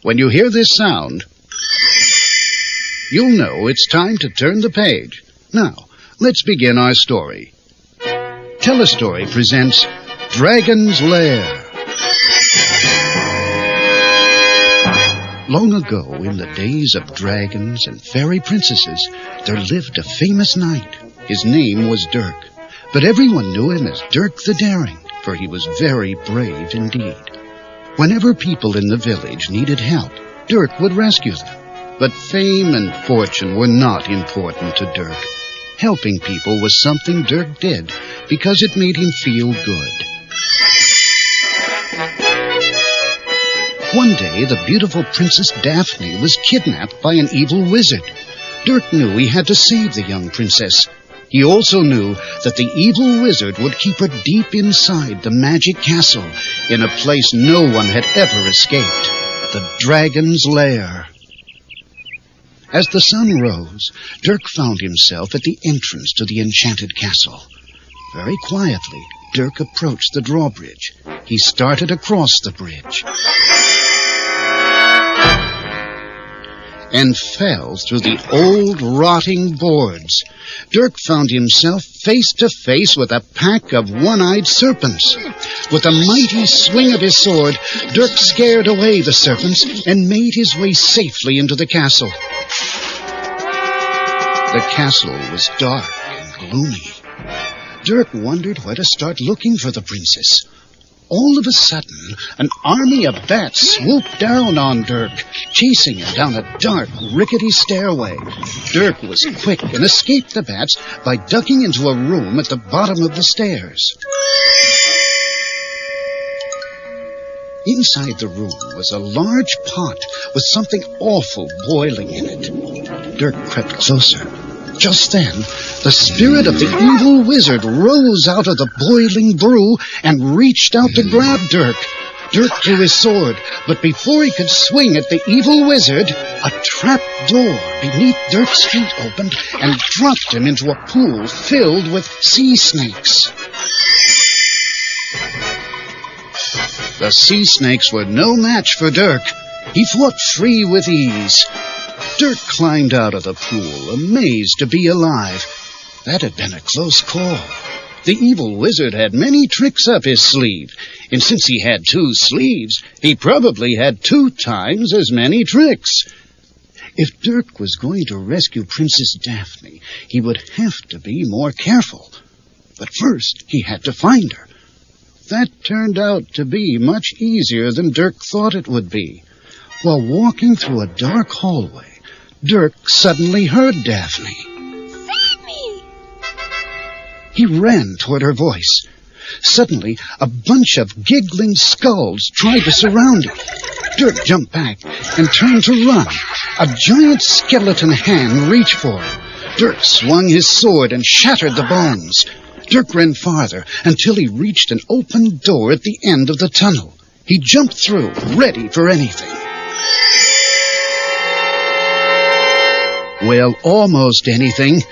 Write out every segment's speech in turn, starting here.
When you hear this sound, you'll know it's time to turn the page. Now, let's begin our story. Tele Story presents Dragon's Lair. Long ago, in the days of dragons and fairy princesses, there lived a famous knight. His name was Dirk, but everyone knew him as Dirk the Daring, for he was very brave indeed. Whenever people in the village needed help, Dirk would rescue them. But fame and fortune were not important to Dirk. Helping people was something Dirk did because it made him feel good. One day, the beautiful Princess Daphne was kidnapped by an evil wizard. Dirk knew he had to save the young princess. He also knew that the evil wizard would keep her deep inside the magic castle, in a place no one had ever escaped, the Dragon's Lair. As the sun rose, Dirk found himself at the entrance to the enchanted castle. Very quietly, Dirk approached the drawbridge. He started across the bridge and fell through the old rotting boards. Dirk found himself face to face with a pack of one-eyed serpents. With a mighty swing of his sword, Dirk scared away the serpents and made his way safely into the castle. The castle was dark and gloomy. Dirk wondered where to start looking for the princess. All of a sudden, an army of bats swooped down on Dirk, chasing him down a dark, rickety stairway. Dirk was quick and escaped the bats by ducking into a room at the bottom of the stairs. Inside the room was a large pot with something awful boiling in it. Dirk crept closer. Just then, the spirit of the evil wizard rose out of the boiling brew and reached out to grab Dirk. Dirk drew his sword, but before he could swing at the evil wizard, a trap door beneath Dirk's feet opened and dropped him into a pool filled with sea snakes. The sea snakes were no match for Dirk. He fought free with ease. Dirk climbed out of the pool, amazed to be alive. That had been a close call. The evil wizard had many tricks up his sleeve, and since he had 2 sleeves, he probably had 2 times as many tricks. If Dirk was going to rescue Princess Daphne, he would have to be more careful. But first, he had to find her. That turned out to be much easier than Dirk thought it would be. While walking through a dark hallway, Dirk suddenly heard Daphne. Save me! He ran toward her voice. Suddenly, a bunch of giggling skulls tried to surround him. Dirk jumped back and turned to run. A giant skeleton hand reached for him. Dirk swung his sword and shattered the bones. Dirk ran farther until he reached an open door at the end of the tunnel. He jumped through, ready for anything. Well, almost anything.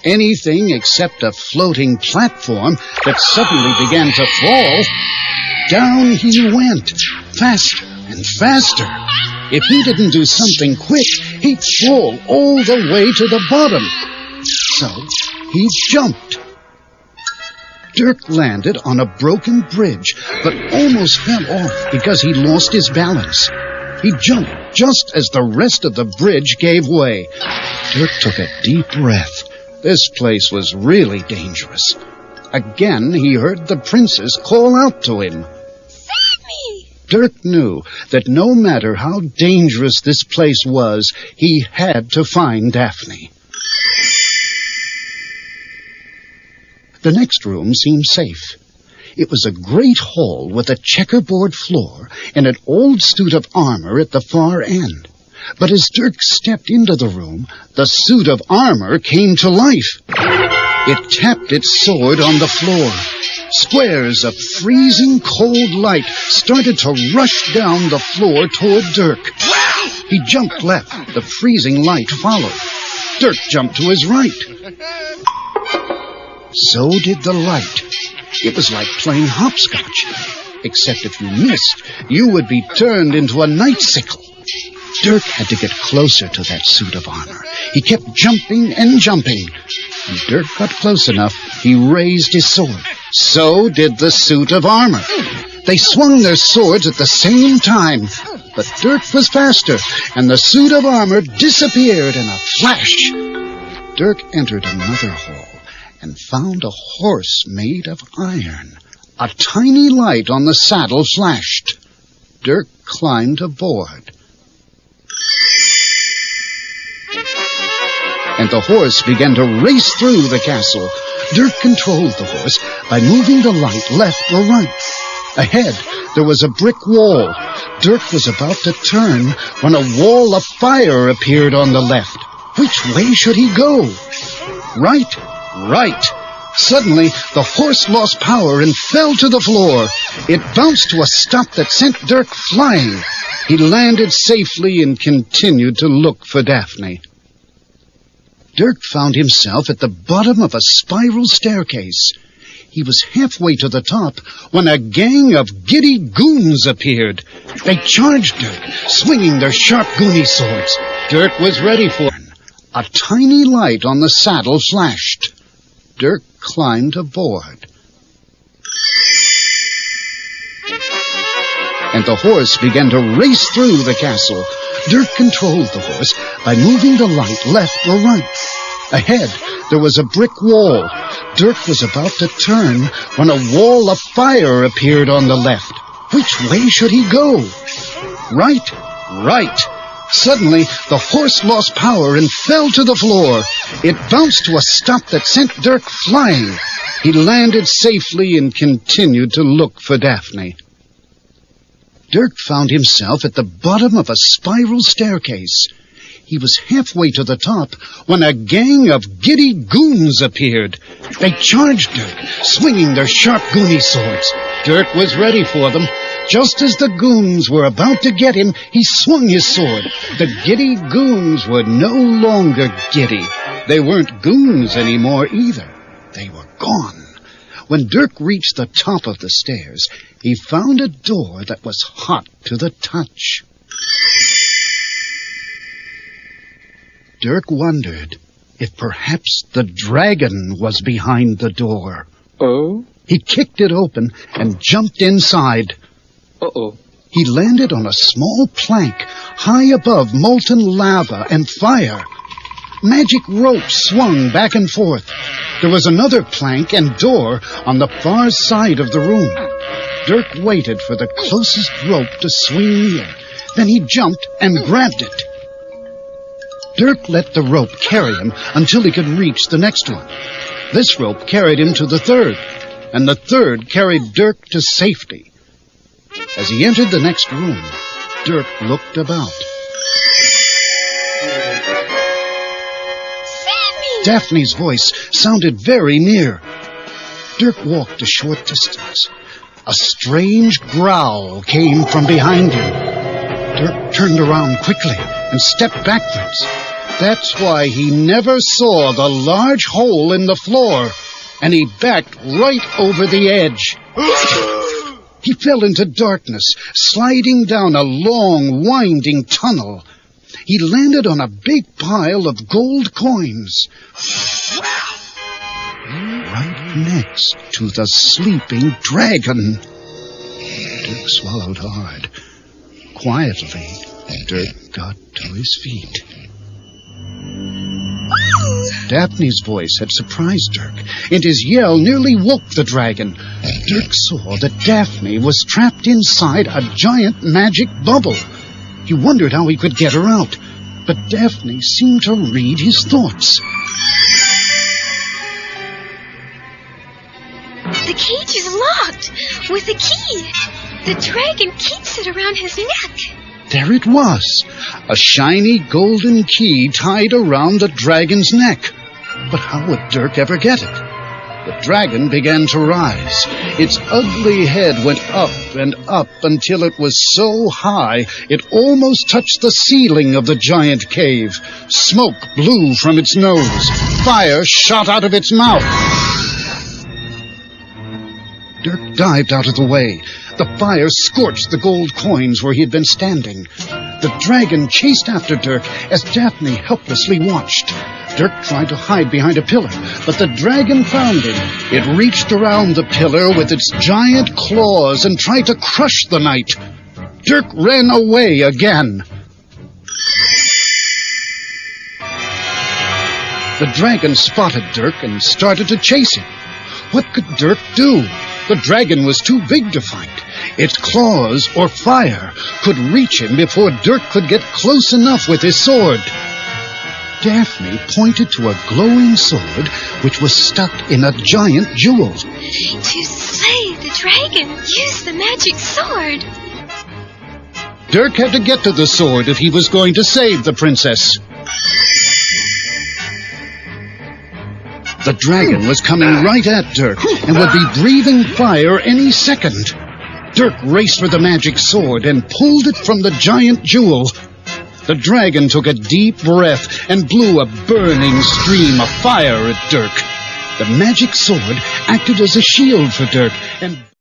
Anything except a floating platform that suddenly began to fall. Down he went, faster and faster. If he didn't do something quick, he'd fall all the way to the bottom. So he jumped. Dirk landed on a broken bridge, but almost fell off because he lost his balance. He jumped just as the rest of the bridge gave way. Dirk took a deep breath. This place was really dangerous. Again, he heard the princess call out to him. Save me! Dirk knew that no matter how dangerous this place was, he had to find Daphne. The next room seemed safe. It was a great hall with a checkerboard floor and an old suit of armor at the far end. But as Dirk stepped into the room, the suit of armor came to life. It tapped its sword on the floor. Squares of freezing cold light started to rush down the floor toward Dirk. He jumped left. The freezing light followed. Dirk jumped to his right. So did the light. It was like playing hopscotch. Except if you missed, you would be turned into a nightsicle. Dirk had to get closer to that suit of armor. He kept jumping and jumping. When Dirk got close enough, he raised his sword. So did the suit of armor. They swung their swords at the same time. But Dirk was faster, and the suit of armor disappeared in a flash. Dirk entered another hall and found a horse made of iron. A tiny light on the saddle flashed. Dirk climbed aboard. And the horse began to race through the castle. Dirk controlled the horse by moving the light left or right. Ahead, there was a brick wall. Dirk was about to turn when a wall of fire appeared on the left. Which way should he go? Right, right. Suddenly, the horse lost power and fell to the floor. It bounced to a stop that sent Dirk flying. He landed safely and continued to look for Daphne. Dirk found himself at the bottom of a spiral staircase. He was halfway to the top when a gang of giddy goons appeared. They charged Dirk, swinging their sharp goony swords. Dirk was ready for it. A tiny light on the saddle flashed. Dirk climbed aboard. And the horse began to race through the castle. Dirk controlled the horse by moving the light left or right. Ahead, there was a brick wall. Dirk was about to turn when a wall of fire appeared on the left. Which way should he go? Right, right. Suddenly, the horse lost power and fell to the floor. It bounced to a stop that sent Dirk flying. He landed safely and continued to look for Daphne. Dirk found himself at the bottom of a spiral staircase. He was halfway to the top when a gang of giddy goons appeared. They charged Dirk, swinging their sharp goony swords. Dirk was ready for them. Just as the goons were about to get him, he swung his sword. The giddy goons were no longer giddy. They weren't goons anymore either. They were gone. When Dirk reached the top of the stairs, he found a door that was hot to the touch. Dirk wondered if perhaps the dragon was behind the door. Oh? He kicked it open and jumped inside. Uh-oh. He landed on a small plank high above molten lava and fire. Magic ropes swung back and forth. There was another plank and door on the far side of the room. Dirk waited for the closest rope to swing near. Then he jumped and grabbed it. Dirk let the rope carry him until he could reach the next one. This rope carried him to the third, and the third carried Dirk to safety. As he entered the next room, Dirk looked about. Sammy! Daphne's voice sounded very near. Dirk walked a short distance. A strange growl came from behind him. Dirk turned around quickly and stepped backwards. That's why he never saw the large hole in the floor, and he backed right over the edge. He fell into darkness, sliding down a long, winding tunnel. He landed on a big pile of gold coins, right next to the sleeping dragon. Dirk swallowed hard. Quietly, Dirk got to his feet. Daphne's voice had surprised Dirk, and his yell nearly woke the dragon. Dirk saw that Daphne was trapped inside a giant magic bubble. He wondered how he could get her out, but Daphne seemed to read his thoughts. The cage is locked with a key. The dragon keeps it around his neck. There it was, a shiny golden key tied around the dragon's neck. But how would Dirk ever get it? The dragon began to rise. Its ugly head went up and up until it was so high it almost touched the ceiling of the giant cave. Smoke blew from its nose. Fire shot out of its mouth. Dirk dived out of the way. The fire scorched the gold coins where he had been standing. The dragon chased after Dirk as Daphne helplessly watched. Dirk tried to hide behind a pillar, but the dragon found him. It reached around the pillar with its giant claws and tried to crush the knight. Dirk ran away again. The dragon spotted Dirk and started to chase him. What could Dirk do? The dragon was too big to fight. Its claws, or fire, could reach him before Dirk could get close enough with his sword. Daphne pointed to a glowing sword which was stuck in a giant jewel. To slay the dragon, use the magic sword. Dirk had to get to the sword if he was going to save the princess. The dragon was coming right at Dirk and would be breathing fire any second. Dirk raced for the magic sword and pulled it from the giant jewel. The dragon took a deep breath and blew a burning stream of fire at Dirk. The magic sword acted as a shield for Dirk and